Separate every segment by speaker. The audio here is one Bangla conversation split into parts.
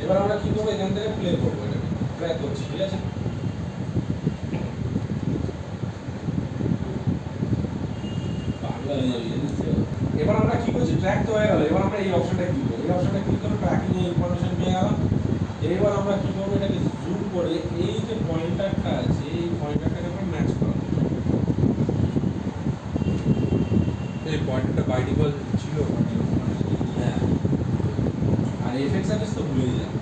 Speaker 1: এবার আমরা কি করবো, এখান থেকে প্লে করবো, এটাকে ট্র্যাক করছি, ঠিক আছে। এবার আমরা কি করছি, ট্র্যাক তো হয়ে গেল। এবার আমরা এই অপশনটা ক্লিক করবো, এই অপশনটা ক্লিক করে ট্র্যাকিং ইনফরমেশন পেয়ে গেলাম। এবার আমরা কি করবো, এটাকে জুম করে এই যে পয়েন্টারটা আছে, এই পয়েন্টারটাকে আমরা ম্যাচ করবো।
Speaker 2: এই পয়েন্টটা বাই ডিফল্ট ছিল
Speaker 1: হ্যাঁ, আর এফএক্স অ্যাড্রেস তো ভুলে দিলাম।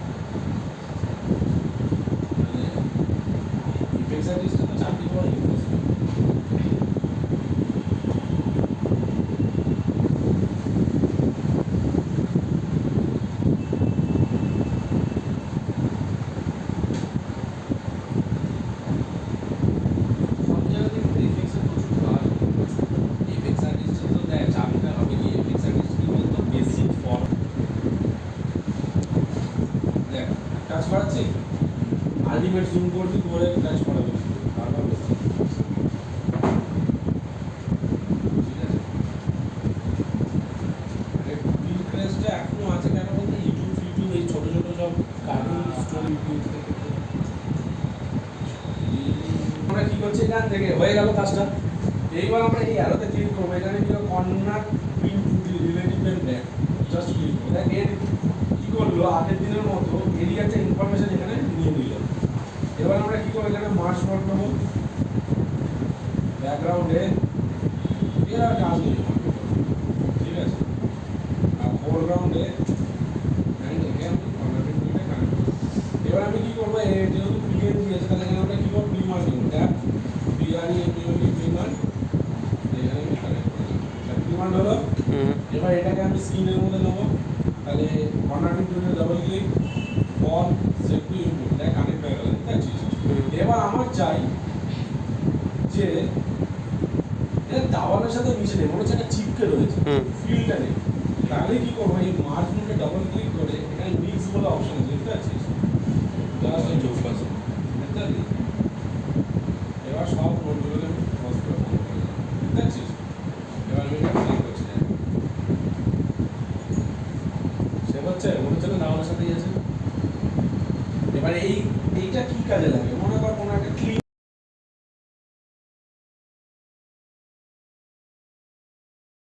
Speaker 1: এফএক্স অ্যাড্রেসটা তো চাকরি করা ইম্পসিবল। আলটিমেট জুম করবি করে কাজ করাবে বারবার বলছি, ঠিক আছে। বিল ক্রেজটা এখনো আছে কেন বলতে, ইউটিউব এই ছোট ছোট সব কার্টুন স্টোরি ইউটিউব থেকে। আমরা কি করছি, এখান থেকে হয়ে গেল কাজটা। এইবার আমরা এই অ্যারোতে ক্লিক করবো, এখানে কি corner pin to relative and back, just click করব। দেখ এর কি করলো, আগের দিনের মতো এরিয়াতে ইনফরমেশন এখানে নিয়ে নিল। এবার আমরা কি করব, এখানে মার্জ নোট নেব ব্যাকগ্রাউন্ডে, এর আর কাজ নেই, ঠিক আছে। আর ফোরগ্রাউন্ডে এবার আমি কি করবো, যেহেতু পিএন দিয়েছে তাহলে এখানে আমরা কি করবো, প্রিমার নেব, ট্যাব বিআরই এমইউডি প্রিমার, এখানে আমি কানেক্ট করে দেব, প্রিমার হলো। এবার এটাকে আমি স্ক্রিনের মধ্যে নেব, তাহলে কর্নার টুলে double click, on set to input, এটা কানেক্ট হয়ে গেল, ঠিক আছে। এবার আমার চাই যে এটা দাওয়ালের সাথে মিশে নেই, মনে হচ্ছে একটা চিপকে রয়েছে, ফিলটা নেই। তাহলে কি করবো, এই মার্জ নোটে ডাবল ক্লিক করে এখানে মিক্স বলে অপশন আছে, দেখতে পাচ্ছিস, জাস্ট এই চোখ আছে, দেখতে পাচ্ছিস। এবার সব নোটগুলোকে আমি ক্রস করে বন্ধ করে দিলাম, দেখতে পাচ্ছিস। এবার আমি এটা প্লে করছি, সে হচ্ছে মনে হচ্ছে না দাওয়ালের সাথেই আছে। এবার এইটা কি কাজে লাগে, মনে কর কোনো একটা ক্লিক